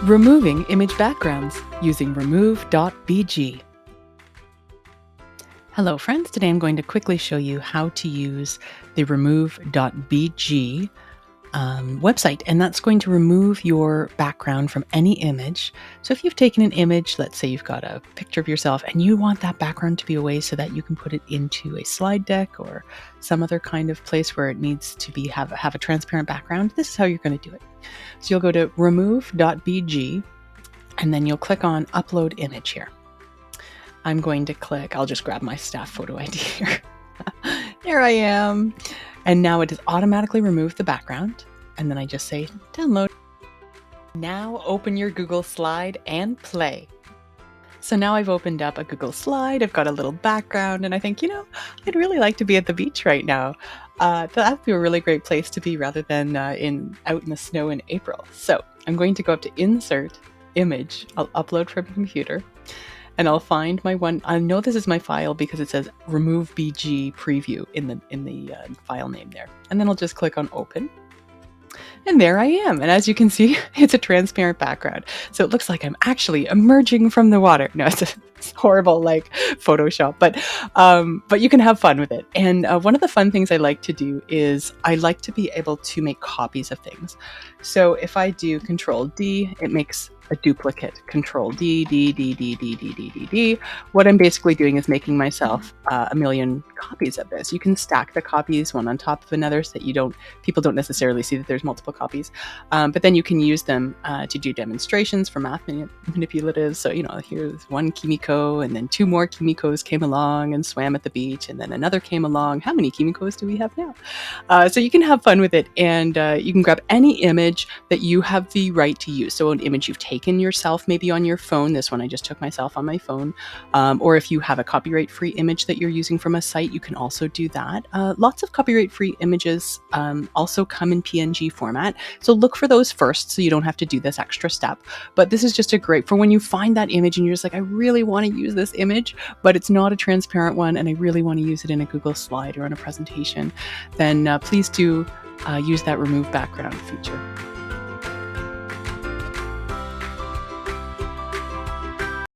Removing image backgrounds using remove.bg. Hello friends, today I'm going to quickly show you how to use the remove.bg website, and that's going to remove your background from any image. So if you've taken an image, let's say you've got a picture of yourself and you want that background to be away so that you can put it into a slide deck or some other kind of place where it needs to be have a transparent background, this is how you're going to do it. So you'll go to remove.bg and then you'll click on upload image here. I'm going to click, I'll just grab my staff photo ID here. There I am. And now it has automatically removed the background. And then I just say download. Now open your Google Slide and play. So now I've opened up a Google Slide, I've got a little background, and I think, I'd really like to be at the beach right now. That'd be a really great place to be rather than out in the snow in April. So I'm going to go up to Insert, Image. I'll upload from a computer. And I'll find my one. I know this is my file because it says remove BG preview in the file name there. And then I'll just click on open. And there I am. And as you can see, it's a transparent background. So it looks like I'm actually emerging from the water. No, it's horrible, like Photoshop, but you can have fun with it. And one of the fun things I like to do is I like to be able to make copies of things. So if I do Control D, it makes a duplicate. Control D, D, D, D, D, D, D, D, D. What I'm basically doing is making myself a million copies of this. You can stack the copies one on top of another so that people don't necessarily see that there's multiple copies. But then you can use them to do demonstrations for math manipulatives. So, here's one Kimiko, and then two more Kimikos came along and swam at the beach, and then another came along. How many Kimikos do we have now? So you can have fun with it, and you can grab any image that you have the right to use. So an image you've taken yourself, maybe on your phone. This one I just took myself on my phone. Or if you have a copyright-free image that you're using from a site, you can also do that. Lots of copyright-free images also come in PNG format. So look for those first so you don't have to do this extra step. But this is just a great for when you find that image and you're just like, I really want to use this image, but it's not a transparent one and I really want to use it in a Google slide or in a presentation, then please do use that remove background feature.